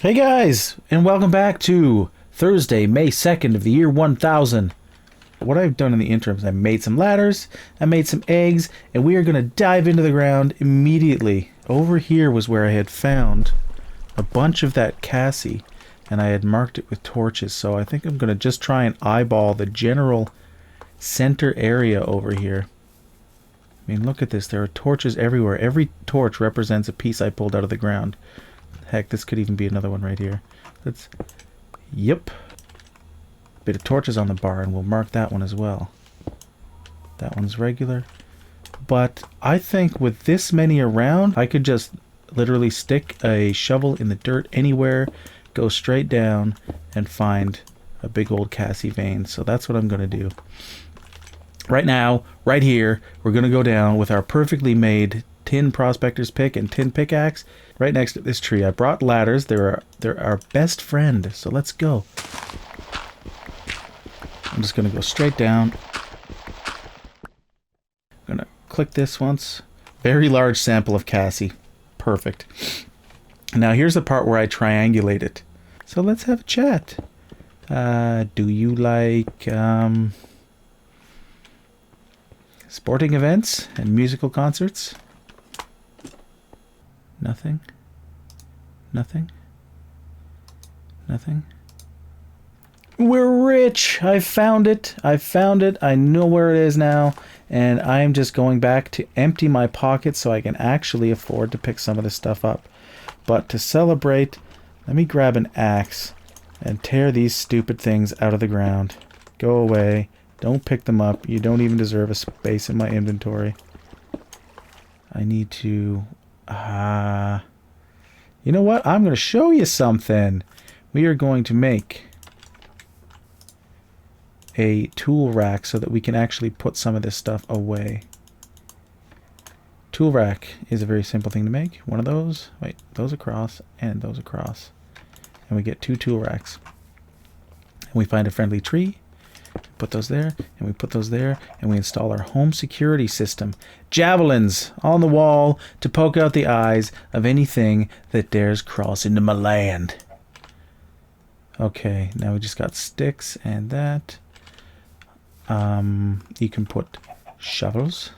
Hey guys, and welcome back to Thursday, May 2nd of the year 1000. What I've done in the interim is I made some ladders, I made some eggs, and we are going to dive into the ground immediately. Over here was where I had found a bunch of that Cassie, and I had marked it with torches, so I think I'm going to just try and eyeball the general center area over here. I mean, look at this. There are torches everywhere. Every torch represents a piece I pulled out of the ground. Heck, this could even be another one right here. Yep. Bit of torches on the bar, and we'll mark that one as well. That one's regular. But I think with this many around, I could just literally stick a shovel in the dirt anywhere, go straight down, and find a big old Cassie vein. So that's what I'm going to do. Right now, right here, we're going to go down with our perfectly made tin prospector's pick and tin pickaxe right next to this tree. I brought ladders. They're our best friend. So let's go. I'm just going to go straight down. I'm going to click this once. Very large sample of Cassie. Perfect. Now here's the part where I triangulate it. So let's have a chat. Do you like sporting events and musical concerts? Nothing. Nothing. Nothing. We're rich. I found it. I found it. I know where it is now. And I am just going back to empty my pockets so I can actually afford to pick some of this stuff up. But to celebrate, let me grab an axe and tear these stupid things out of the ground. Go away. Don't pick them up. You don't even deserve a space in my inventory. I need to... you know what? I'm going to show you something. We are going to make a tool rack so that we can actually put some of this stuff away. Tool rack is a very simple thing to make. One of those, wait, those across and those across. And we get two tool racks. And we find a friendly tree. Put those there, and we put those there, and we install our home security system. Javelins on the wall to poke out the eyes of anything that dares cross into my land. Okay, now we just got sticks and that. You can put shovels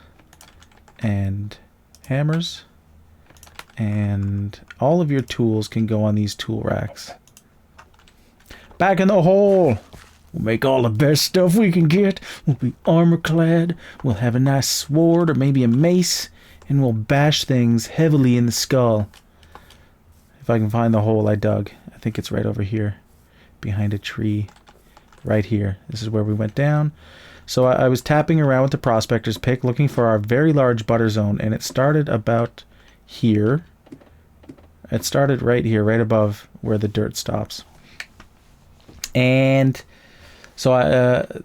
and hammers, and all of your tools can go on these tool racks. Back in the hole! We'll make all the best stuff we can get. We'll be armor clad. We'll have a nice sword or maybe a mace. And we'll bash things heavily in the skull. If I can find the hole I dug. I think it's right over here. Behind a tree. Right here. This is where we went down. So I was tapping around with the prospector's pick looking for our very large butter zone. And it started about here. It started right here. Right above where the dirt stops. And... so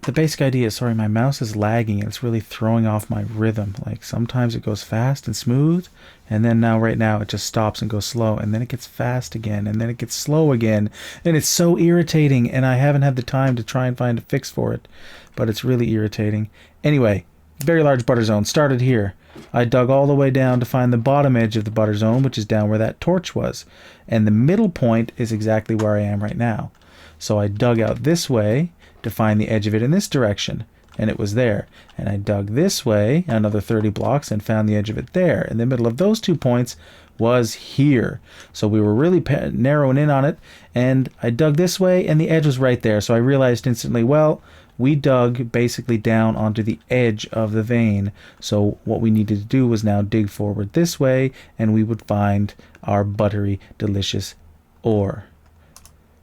the basic idea is, sorry, my mouse is lagging. It's really throwing off my rhythm. Like sometimes it goes fast and smooth, and then right now it just stops and goes slow, and then it gets fast again, and then it gets slow again, and it's so irritating, and I haven't had the time to try and find a fix for it, but it's really irritating. Anyway, very large butter zone started here. I dug all the way down to find the bottom edge of the butter zone, which is down where that torch was, and the middle point is exactly where I am right now. So I dug out this way to find the edge of it in this direction, and it was there. And I dug this way another 30 blocks and found the edge of it there. In the middle of those 2 points was here. So we were really narrowing in on it, and I dug this way and the edge was right there. So I realized instantly, well, we dug basically down onto the edge of the vein. So what we needed to do was now dig forward this way, and we would find our buttery, delicious ore.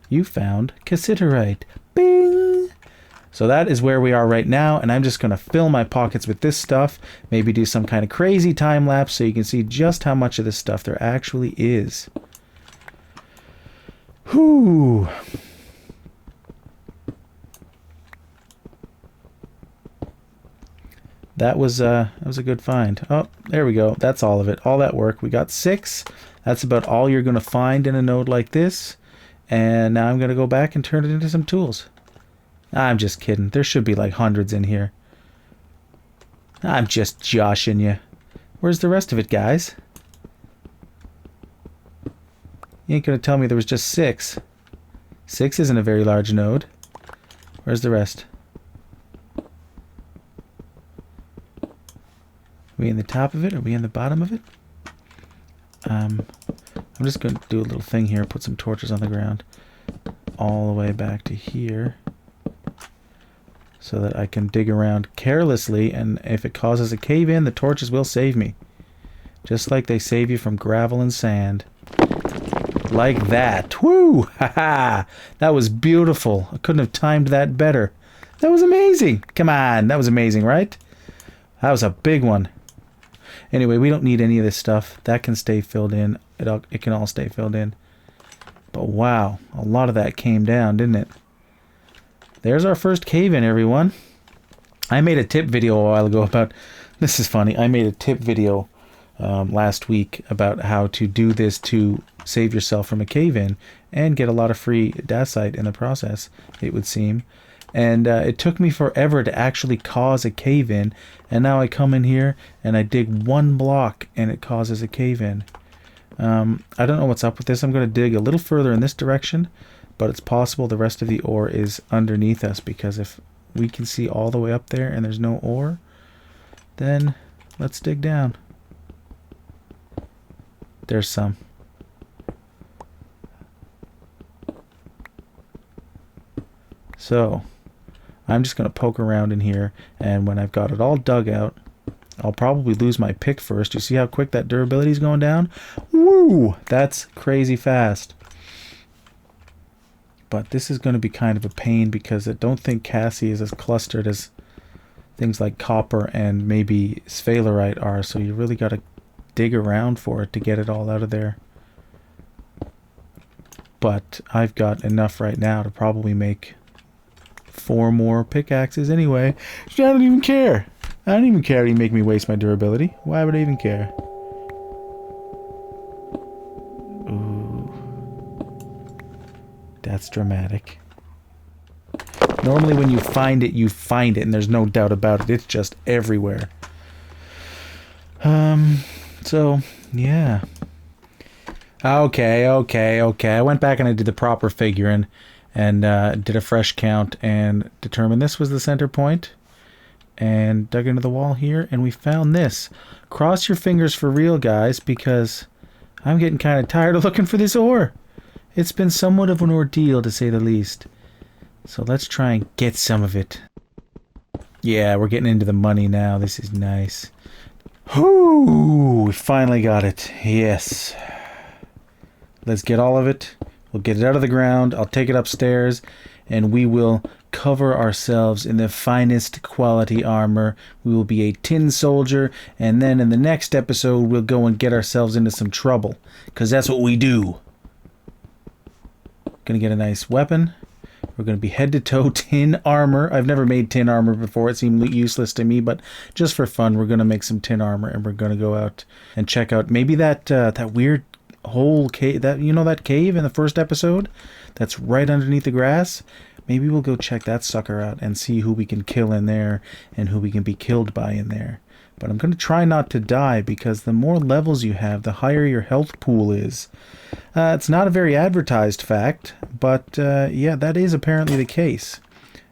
You found cassiterite. Bing! So that is where we are right now, and I'm just going to fill my pockets with this stuff, maybe do some kind of crazy time lapse so you can see just how much of this stuff there actually is. Whew! That was a good find. Oh, there we go. That's all of it. All that work. We got 6. That's about all you're going to find in a node like this. And now I'm going to go back and turn it into some tools. I'm just kidding. There should be like hundreds in here. I'm just joshing you. Where's the rest of it, guys? You ain't gonna tell me there was just 6. 6 isn't a very large node. Where's the rest? Are we in the top of it? Are we in the bottom of it? I'm just going to do a little thing here. Put some torches on the ground. All the way back to here. So that I can dig around carelessly. And if it causes a cave in, the torches will save me. Just like they save you from gravel and sand. Like that. Woo! Haha! That was beautiful. I couldn't have timed that better. That was amazing. Come on. That was amazing, right? That was a big one. Anyway, we don't need any of this stuff. That can stay filled in. It can all stay filled in. But wow, a lot of that came down, didn't it? There's our first cave-in, everyone. I made a tip video a while ago about... This is funny. I made a tip video last week about how to do this to save yourself from a cave-in and get a lot of free dacite in the process, it would seem. And it took me forever to actually cause a cave-in. And now I come in here and I dig 1 block and it causes a cave-in. I don't know what's up with this. I'm going to dig a little further in this direction. But it's possible the rest of the ore is underneath us. Because if we can see all the way up there and there's no ore, then let's dig down. There's some. So... I'm just going to poke around in here, and when I've got it all dug out, I'll probably lose my pick first. You see how quick that durability is going down? Woo! That's crazy fast. But this is going to be kind of a pain because I don't think Cassie is as clustered as things like copper and maybe sphalerite are, so you really got to dig around for it to get it all out of there. But I've got enough right now to probably make 4 more pickaxes anyway. I don't even care. I don't even care if you make me waste my durability. Why would I even care? Ooh. That's dramatic. Normally when you find it, and there's no doubt about it. It's just everywhere. So, yeah. Okay. I went back and I did the proper figuring. And did a fresh count and determined this was the center point. And dug into the wall here. And we found this. Cross your fingers for real, guys. Because I'm getting kind of tired of looking for this ore. It's been somewhat of an ordeal, to say the least. So let's try and get some of it. Yeah, we're getting into the money now. This is nice. Whoo! We finally got it. Yes. Let's get all of it. We'll get it out of the ground, I'll take it upstairs, and we will cover ourselves in the finest quality armor. We will be a tin soldier, and then in the next episode we'll go and get ourselves into some trouble. Because that's what we do. Gonna get a nice weapon. We're gonna be head-to-toe tin armor. I've never made tin armor before. It seemed useless to me, but just for fun, we're gonna make some tin armor, and we're gonna go out and check out maybe that weird whole cave, that cave in the first episode that's right underneath the grass. Maybe we'll go check that sucker out and see who we can kill in there and who we can be killed by in there. But I'm going to try not to die because the more levels you have, the higher your health pool is. It's not a very advertised fact, but yeah, that is apparently the case.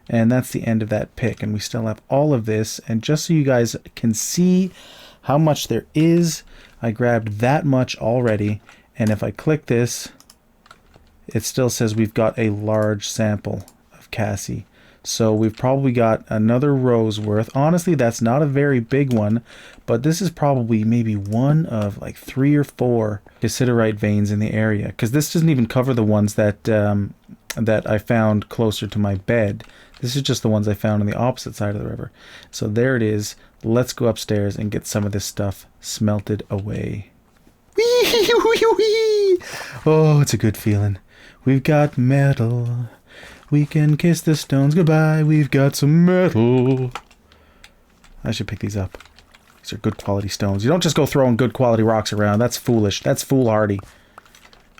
And that's the end of that pick, and we still have all of this. And just so you guys can see how much there is, I grabbed that much already. And if I click this, it still says we've got a large sample of Cassie. So we've probably got another row's worth. Honestly, that's not a very big one, but this is probably maybe one of like 3 or 4 cassiterite veins in the area. Because this doesn't even cover the ones that I found closer to my bed. This is just the ones I found on the opposite side of the river. So there it is. Let's go upstairs and get some of this stuff smelted away. Oh, it's a good feeling. We've got metal. We can kiss the stones goodbye. We've got some metal. I should pick these up. These are good quality stones. You don't just go throwing good quality rocks around. That's foolish. That's foolhardy.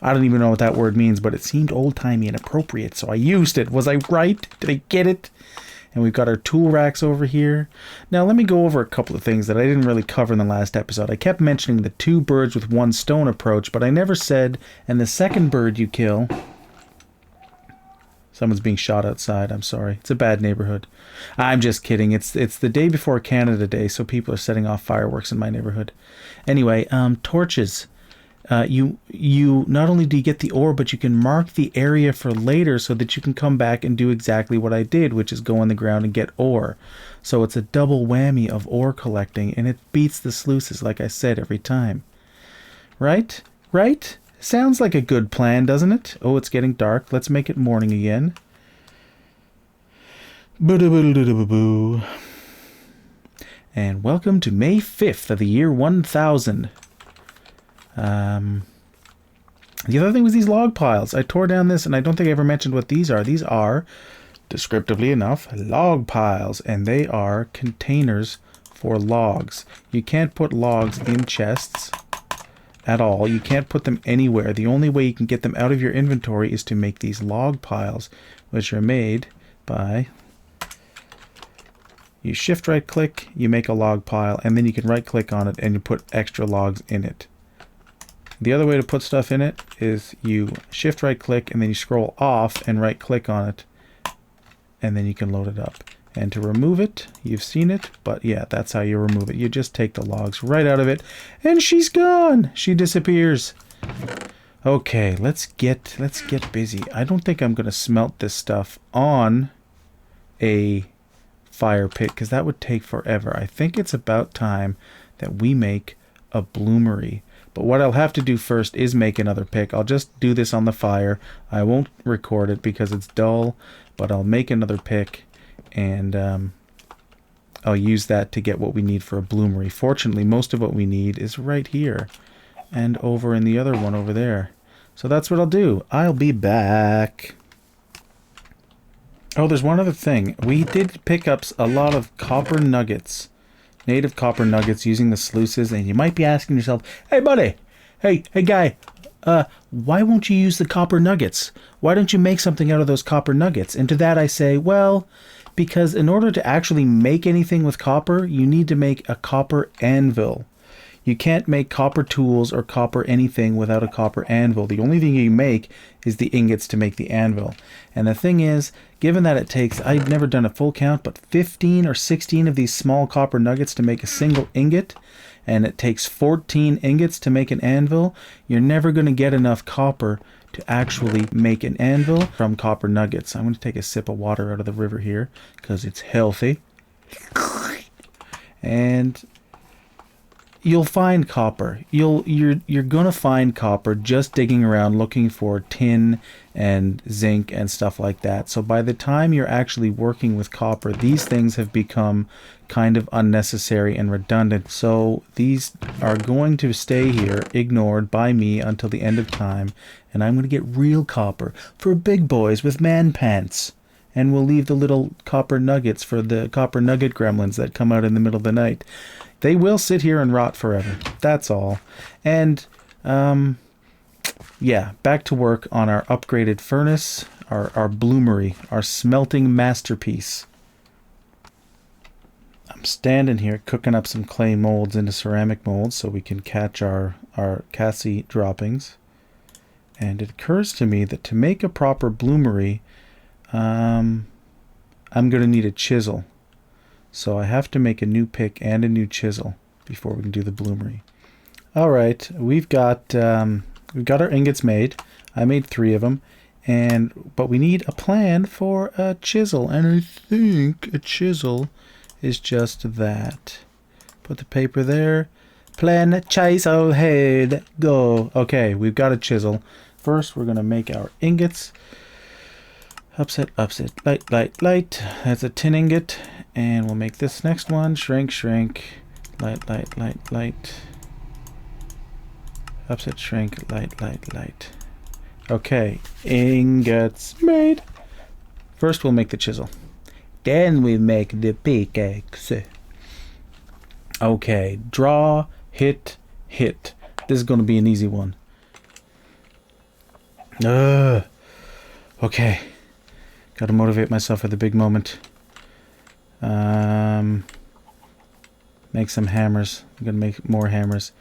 I don't even know what that word means, but it seemed old-timey and appropriate, so I used it. Was I right? Did I get it? And we've got our tool racks over here. Now let me go over a couple of things that I didn't really cover in the last episode. I kept mentioning the 2 birds with 1 stone approach, but I never said, and the second bird you kill... Someone's being shot outside. I'm sorry. It's a bad neighborhood. I'm just kidding. It's the day before Canada Day, so people are setting off fireworks in my neighborhood. Anyway, torches. You not only do you get the ore, but you can mark the area for later so that you can come back and do exactly what I did, which is go on the ground and get ore. So it's a double whammy of ore collecting, and it beats the sluices, like I said, every time. Right? Right? Sounds like a good plan, doesn't it? Oh, it's getting dark. Let's make it morning again. And welcome to May 5th of the year 1000. The other thing was these log piles. I tore down this, and I don't think I ever mentioned what these are. These are, descriptively enough, log piles, and they are containers for logs. You can't put logs in chests at all. You can't put them anywhere. The only way you can get them out of your inventory is to make these log piles, which are made by... You shift right click, you make a log pile, and then you can right click on it and you put extra logs in it. The other way to put stuff in it is you shift right click and then you scroll off and right click on it, and then you can load it up. And to remove it, you've seen it, but yeah, that's how you remove it. You just take the logs right out of it, and she's gone. She disappears. Okay, let's get busy. I don't think I'm gonna smelt this stuff on a fire pit because that would take forever. I think it's about time that we make a bloomery. But what I'll have to do first is make another pick. I'll just do this on the fire. I won't record it because it's dull, but I'll make another pick. And I'll use that to get what we need for a bloomery. Fortunately, most of what we need is right here and over in the other one over there. So that's what I'll do. I'll be back. Oh, there's one other thing. We did pick up a lot of copper nuggets, native copper nuggets using the sluices. And you might be asking yourself, hey, buddy, hey guy, why won't you use the copper nuggets? Why don't you make something out of those copper nuggets? And to that I say, well... Because in order to actually make anything with copper, you need to make a copper anvil. You can't make copper tools or copper anything without a copper anvil. The only thing you make is the ingots to make the anvil. And the thing is, given that it takes, I've never done a full count, but 15 or 16 of these small copper nuggets to make a single ingot, and it takes 14 ingots to make an anvil, you're never going to get enough copper to actually make an anvil from copper nuggets. I'm going to take a sip of water out of the river here because it's healthy. And you'll find copper. You're going to find copper just digging around looking for tin and zinc and stuff like that. So by the time you're actually working with copper, these things have become kind of unnecessary and redundant. So these are going to stay here ignored by me until the end of time, and I'm going to get real copper for big boys with man pants. And we'll leave the little copper nuggets for the copper nugget gremlins that come out in the middle of the night. They will sit here and rot forever. That's all. And, yeah, back to work on our upgraded furnace, our bloomery, our smelting masterpiece. I'm standing here cooking up some clay molds into ceramic molds so we can catch our Cassie droppings. And it occurs to me that to make a proper bloomery, I'm going to need a chisel. So I have to make a new pick and a new chisel before we can do the bloomery. All right, we've got our ingots made. I made 3 of them, but we need a plan for a chisel, and I think a chisel is just that. Put the paper there. Plan chisel head go. Okay, we've got a chisel. First, we're gonna make our ingots. Upset, light. That's a tin ingot. And we'll make this next one. Shrink. Light. Upset, shrink, light. Okay, ingots made. First, we'll make the chisel. Then we make the pickaxe. Okay, draw, hit. This is going to be an easy one. Okay. Got to motivate myself for the big moment. Make some hammers. I'm gonna make more hammers.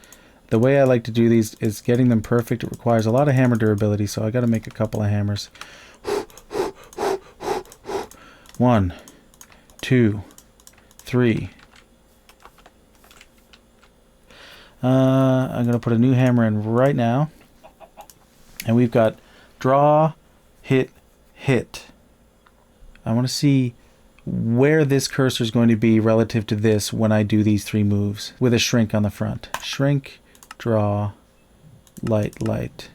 The way I like to do these is getting them perfect. It requires a lot of hammer durability, so I gotta make a couple of hammers. 1, 2, 3. I'm gonna put a new hammer in right now, and we've got draw, hit, hit. I want to see where this cursor is going to be relative to this when I do these 3 moves with a shrink on the front. Shrink, draw, light, light.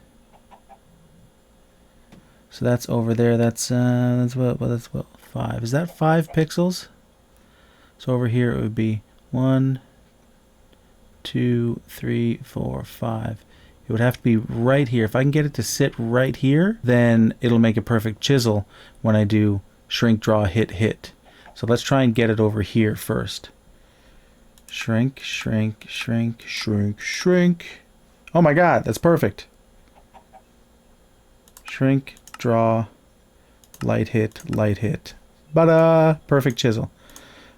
So that's over there. That's what 5. Is that 5 pixels? So over here it would be 1, 2, 3, 4, 5. It would have to be right here. If I can get it to sit right here, then it'll make a perfect chisel when I do shrink, draw, hit, hit. So let's try and get it over here first. Shrink, shrink, shrink, shrink, shrink. Oh my god, that's perfect. Shrink, draw, light hit, light hit. But perfect chisel.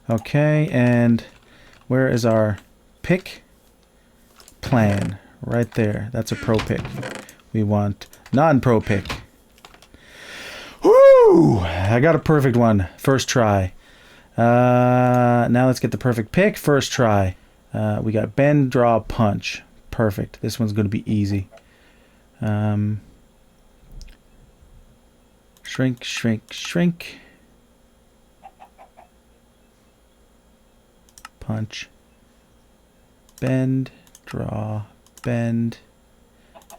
Okay, and where is our pick? Plan. Right there. That's a pro pick. We want non-pro pick. Woo! I got a perfect one. First try. Now let's get the perfect pick. First try. We got bend, draw, punch. Perfect. This one's going to be easy. Shrink, shrink, shrink. Punch. Bend, draw, bend,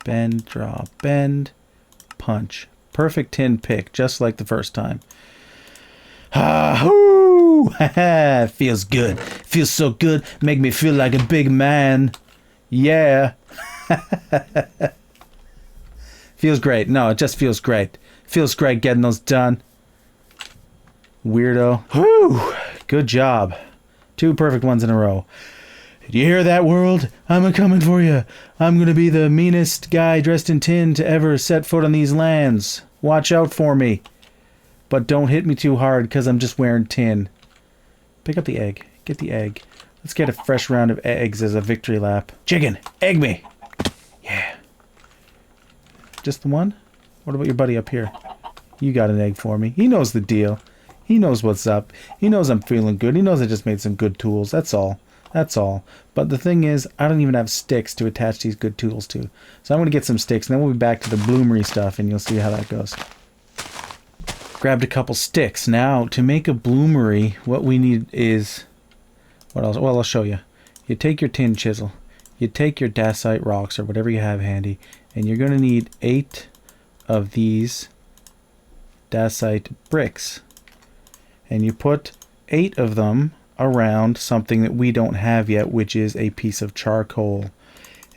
bend, draw, bend, punch. Perfect tin pick, just like the first time. Ah-hoo! Feels good. Feels so good. Make me feel like a big man. Yeah. Feels great. No, it just feels great. Feels great getting those done. Weirdo. Whew. Good job. 2 perfect ones in a row. Do you hear that, world? I'm a-coming for you. I'm gonna be the meanest guy dressed in tin to ever set foot on these lands. Watch out for me. But don't hit me too hard, because I'm just wearing tin. Pick up the egg. Get the egg. Let's get a fresh round of eggs as a victory lap. Chicken, egg me! Yeah. Just the one? What about your buddy up here? You got an egg for me. He knows the deal. He knows what's up. He knows I'm feeling good. He knows I just made some good tools. That's all. That's all. But the thing is, I don't even have sticks to attach these good tools to. So I'm going to get some sticks, and then we'll be back to the bloomery stuff, and you'll see how that goes. Grabbed a couple sticks. Now, to make a bloomery, what we need is... What else? Well, I'll show you. You take your tin chisel. You take your dacite rocks, or whatever you have handy, and you're going to need 8 of these dacite bricks. And you put 8 of them around something that we don't have yet, which is a piece of charcoal.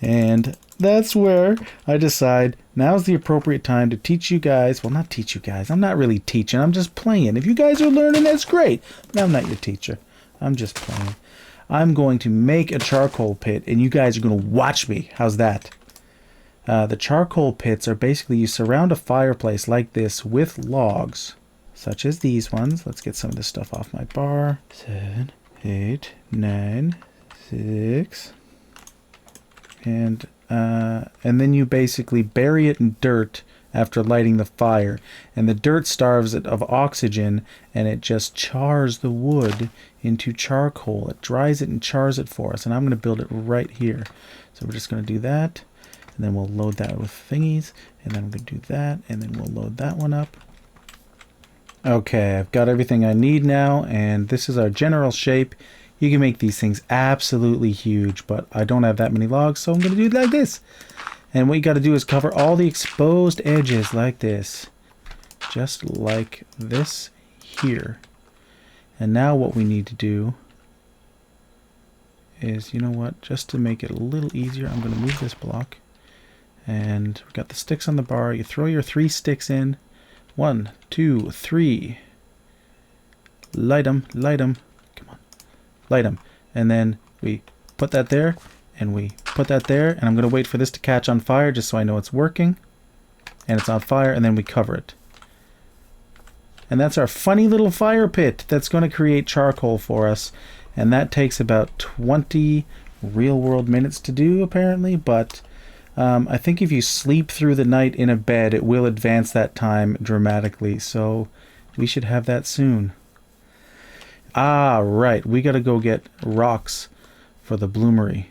And that's where I decide now's the appropriate time to teach you guys. Well, not teach you guys. I'm not really teaching. I'm just playing. If you guys are learning, that's great. But I'm not your teacher. I'm just playing. I'm going to make a charcoal pit, and you guys are going to watch me. How's that? The charcoal pits are basically you surround a fireplace like this with logs, such as these ones. Let's get some of this stuff off my bar. 7, 8, 9, 6. And then you basically bury it in dirt after lighting the fire. And the dirt starves it of oxygen, and it just chars the wood into charcoal. It dries it and chars it for us. And I'm going to build it right here. So we're just going to do that. And then we'll load that with thingies. And then I'm going to do that. And then we'll load that one up. Okay, I've got everything I need now, and this is our general shape. You can make these things absolutely huge, but I don't have that many logs, so I'm going to do it like this. And what you got to do is cover all the exposed edges like this. Just like this here. And now what we need to do is, you know what, just to make it a little easier, I'm going to move this block. And we've got the sticks on the bar. You throw your 3 sticks in. 1, 2, 3. Light them, light them. Come on, light them. And then we put that there, and we put that there. And I'm going to wait for this to catch on fire just so I know it's working. And it's on fire, and then we cover it. And that's our funny little fire pit that's going to create charcoal for us. And that takes about 20 real-world minutes to do, apparently. But I think if you sleep through the night in a bed, it will advance that time dramatically. So we should have that soon. Ah, right. We got to go get rocks for the bloomery.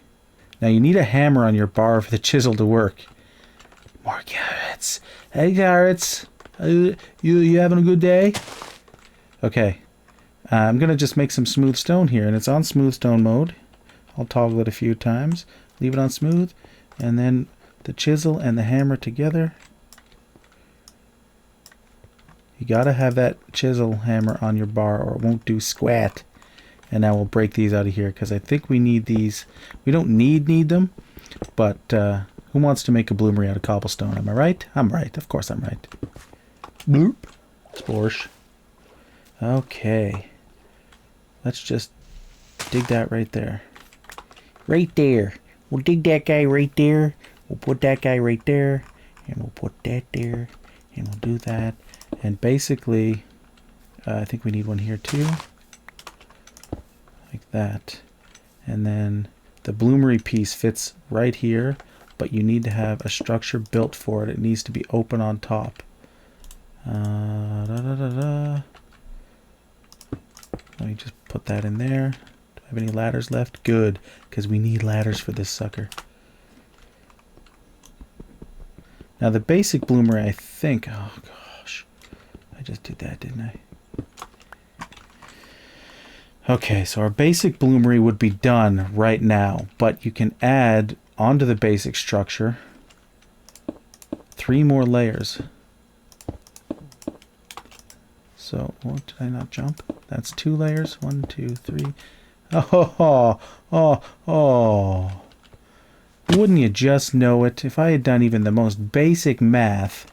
Now, you need a hammer on your bar for the chisel to work. More carrots. Hey, carrots. You having a good day? Okay. I'm going to just make some smooth stone here, and it's on smooth stone mode. I'll toggle it a few times. Leave it on smooth, and then the chisel and the hammer together. You got to have that chisel hammer on your bar or it won't do squat. And now we'll break these out of here because I think we need these. We don't need them, but who wants to make a bloomery out of cobblestone? Am I right? I'm right. Of course I'm right. Bloop. Splorsh. Okay. Let's just dig that right there. Right there. We'll dig that guy right there. We'll put that guy right there. And we'll put that there. And we'll do that. And basically, I think we need one here too. Like that. And then the bloomery piece fits right here. But you need to have a structure built for it. It needs to be open on top. Let me just put that in there. Do I have any ladders left? Good, because we need ladders for this sucker. Now the basic bloomery, I think... Oh gosh, I just did that, didn't I? Okay, so our basic bloomery would be done right now, but you can add onto the basic structure 3 more layers. So, what, did I not jump? That's 2 layers. 1, 2, 3. Oh. Wouldn't you just know it? If I had done even the most basic math.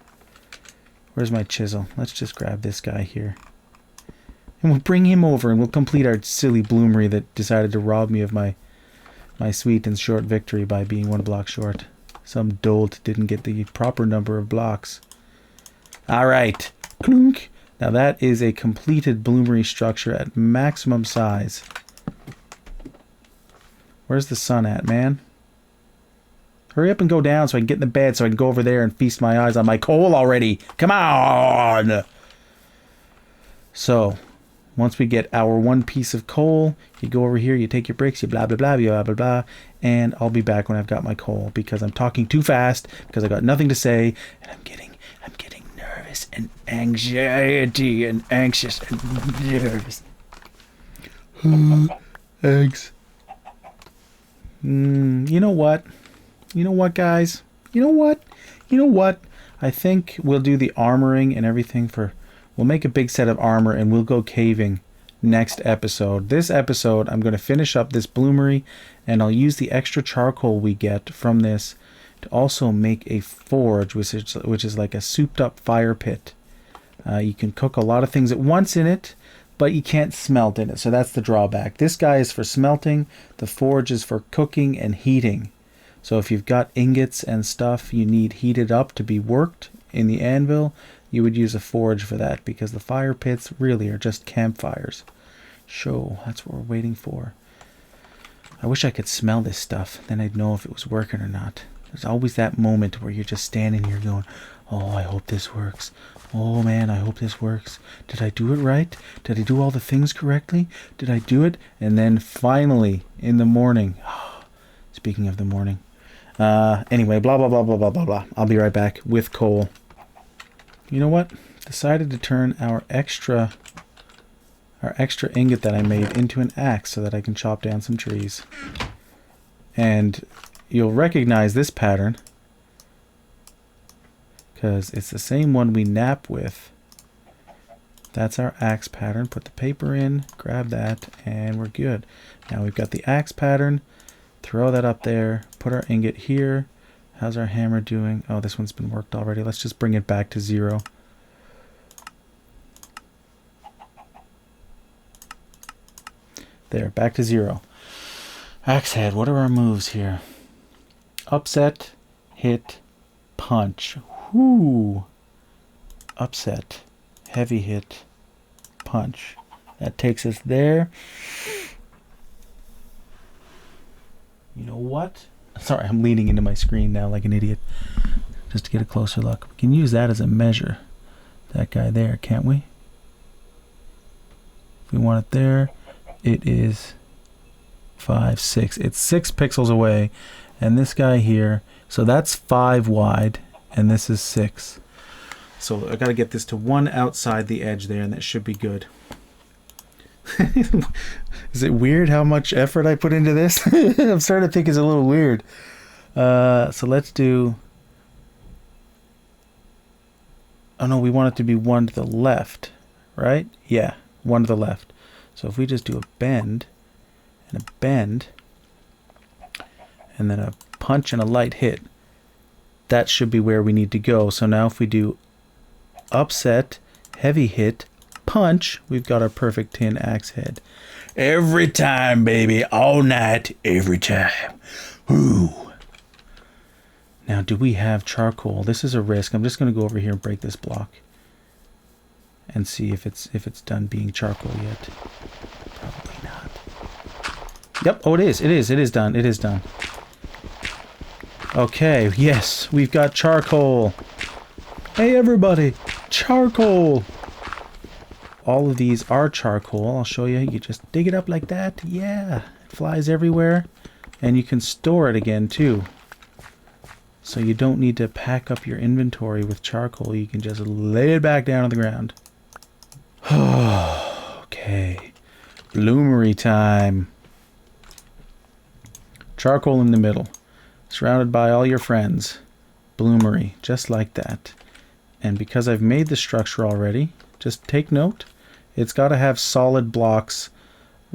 Where's my chisel? Let's just grab this guy here. And we'll bring him over and we'll complete our silly bloomery that decided to rob me of my sweet and short victory by being 1 block short. Some dolt didn't get the proper number of blocks. Alright. Clunk. Now that is a completed bloomery structure at maximum size. Where's the sun at, man? Hurry up and go down so I can get in the bed so I can go over there and feast my eyes on my coal already. Come on! So, once we get our 1 piece of coal, you go over here, you take your bricks, you blah, blah, blah, blah, blah, blah, and I'll be back when I've got my coal because I'm talking too fast because I got nothing to say and I'm getting nervous and anxiety and anxious and nervous. Eggs. You know what? You know what, guys? You know what? I think we'll do the armoring and everything for... We'll make a big set of armor and we'll go caving next episode. This episode, I'm going to finish up this bloomery and I'll use the extra charcoal we get from this to also make a forge, which is like a souped up fire pit. You can cook a lot of things at once in it, but you can't smelt in it, so that's the drawback. This guy is for smelting, the forge is for cooking and heating. So if you've got ingots and stuff you need heated up to be worked in the anvil, you would use a forge for that, because the fire pits really are just campfires. So that's what we're waiting for. I wish I could smell this stuff, then I'd know if it was working or not. There's always that moment where you're just standing here going, oh, I hope this works. Oh man, I hope this works. Did I do it right? Did I do all the things correctly? Did I do it? And then finally, in the morning, speaking of the morning, anyway, blah, blah, blah, blah, blah, blah, blah. I'll be right back with coal. You know what? Decided to turn our extra ingot that I made into an axe so that I can chop down some trees. And you'll recognize this pattern because it's the same one we nap with. That's our axe pattern. Put the paper in, grab that, and we're good. Now we've got the axe pattern. Throw that up there. Put our ingot here. How's our hammer doing? Oh, this one's been worked already. Let's just bring it back to 0. There, back to 0. Axe head, what are our moves here? Upset, hit, punch. Whoo! Upset, heavy hit, punch. That takes us there. You know what? Sorry, I'm leaning into my screen now like an idiot. Just to get a closer look. We can use that as a measure. That guy there, can't we? If we want it there, it is 5, 6. It's 6 pixels away. And this guy here, so that's 5 wide, and this is 6. So I got to get this to 1 outside the edge there, and that should be good. Is it weird how much effort I put into this? I'm starting to think it's a little weird. So let's do... Oh no, we want it to be 1 to the left, right? Yeah, 1 to the left. So if we just do a bend, and a bend, and then a punch and a light hit, that should be where we need to go. So now if we do upset, heavy hit, punch, we've got our perfect tin axe head. Every time, baby, all night, every time. Ooh. Now, do we have charcoal? This is a risk. I'm just going to go over here and break this block and see if it's done being charcoal yet. Probably not. Yep. Oh, it is. It is. It is done. It is done. Okay. Yes, we've got charcoal. Hey, everybody, charcoal. All of these are charcoal. I'll show you. You just dig it up like that. Yeah, it flies everywhere, and you can store it again too. So you don't need to pack up your inventory with charcoal. You can just lay it back down on the ground. Okay. Bloomery time. Charcoal in the middle. Surrounded by all your friends. Bloomery. Just like that. And because I've made the structure already, just take note. It's got to have solid blocks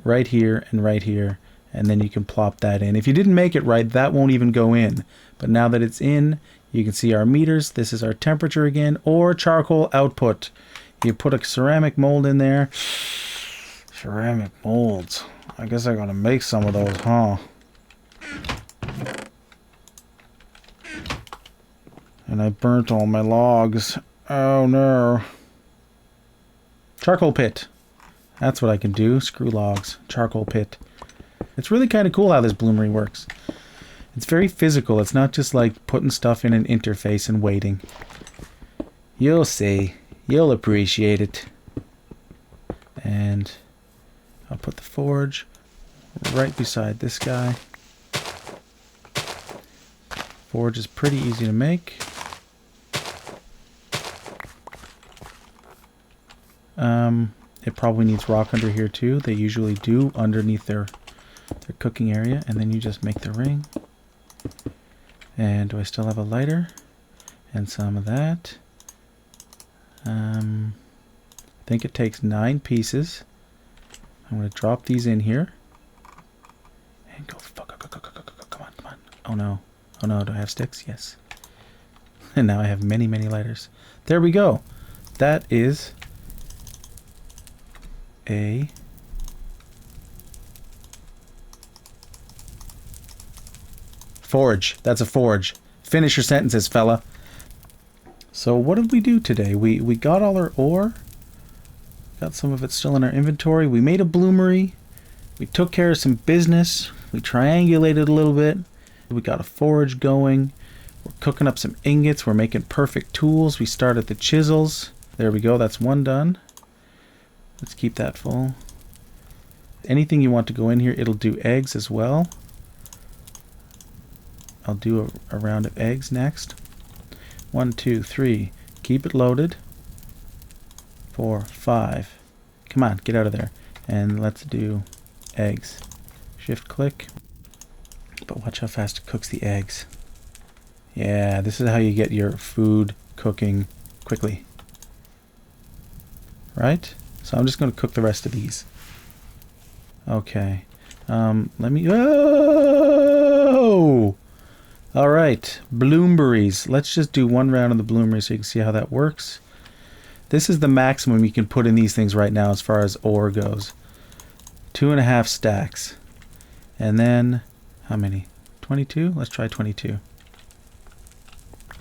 right here and right here. And then you can plop that in. If you didn't make it right, that won't even go in. But now that it's in, you can see our meters. This is our temperature again, or charcoal output. You put a ceramic mold in there. Ceramic molds. I guess I gotta make some of those, huh? And I burnt all my logs. Oh no. Charcoal pit. That's what I can do. Screw logs. Charcoal pit. It's really kind of cool how this bloomery works. It's very physical. It's not just like putting stuff in an interface and waiting. You'll see. You'll appreciate it. And I'll put the forge right beside this guy. Forge is pretty easy to make. It probably needs rock under here too. They usually do underneath their cooking area. And then you just make the ring. And do I still have a lighter? And some of that. I think it takes 9 pieces. I'm going to drop these in here. And go, come on, come on. Oh no. Oh no, do I have sticks? Yes. And now I have many, many lighters. There we go. That is a forge. That's a forge. Finish your sentences, fella. So what did we do today? We got all our ore. Got some of it still in our inventory. We made a bloomery. We took care of some business. We triangulated a little bit. We got a forge going. We're cooking up some ingots. We're making perfect tools. We started the chisels. There we go. That's one done. Let's keep that full. Anything you want to go in here, it'll do eggs as well. I'll do a round of eggs next. 1, 2, 3. Keep it loaded. 4, 5. Come on, get out of there. And let's do eggs. Shift click. But watch how fast it cooks the eggs. Yeah, this is how you get your food cooking quickly. Right? So I'm just going to cook the rest of these. Okay. Let me... Oh! Alright. Bloomberries. Let's just do one round of the bloomberries so you can see how that works. This is the maximum you can put in these things right now as far as ore goes. 2.5 stacks. And then... How many? 22? Let's try 22.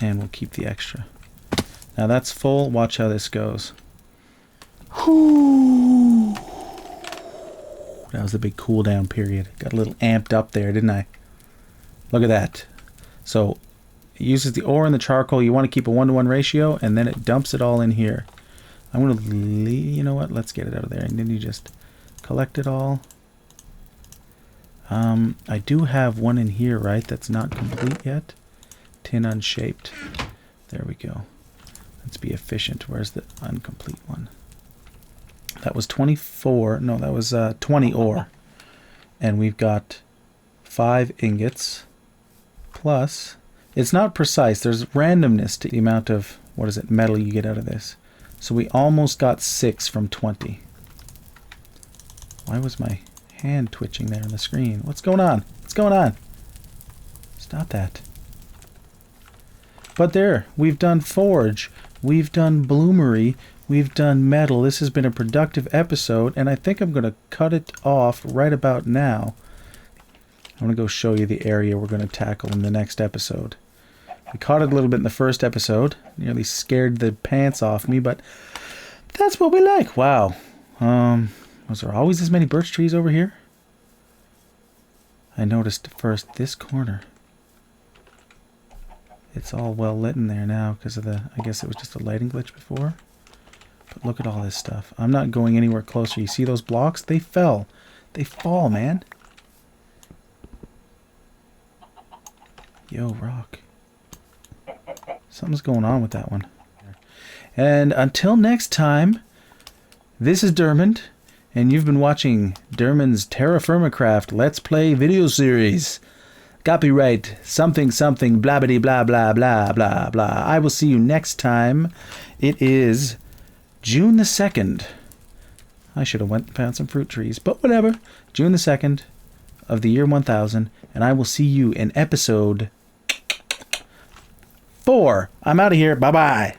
And we'll keep the extra. Now that's full. Watch how this goes. Whew. That was the big cool down period. Got a little amped up there, didn't I? Look at that. So it uses the ore and the charcoal. You want to keep a 1-to-1 ratio, and then it dumps it all in here. I'm going to leave, you know what? Let's get it out of there. And then you just collect it all. I do have one in here, right? That's not complete yet. Tin unshaped. There we go. Let's be efficient. Where's the incomplete one? That was 24. No, that was 20 ore. And we've got 5 ingots. Plus, it's not precise. There's randomness to the amount of, what is it, metal you get out of this. So we almost got 6 from 20. Why was my hand twitching there on the screen? What's going on? What's going on? Stop that. But there, we've done forge, we've done bloomery, we've done metal. This has been a productive episode, and I think I'm going to cut it off right about now. I'm going to go show you the area we're going to tackle in the next episode. We caught it a little bit in the first episode. Nearly scared the pants off me, but that's what we like. Wow. Was there always this many birch trees over here? I noticed first this corner. It's all well lit in there now because of the, I guess it was just a lighting glitch before. But look at all this stuff. I'm not going anywhere closer. You see those blocks? They fell. They fall, man. Yo, rock. Something's going on with that one. And until next time, this is Dermond, and you've been watching Dermond's Terrafirmacraft Let's Play video series. Copyright something something blabbity blah blah blah blah blah. I will see you next time. It is June the 2nd. I should have went and found some fruit trees, but whatever. June the 2nd of the year 1000, and I will see you in episode 4. I'm out of here. Bye-bye.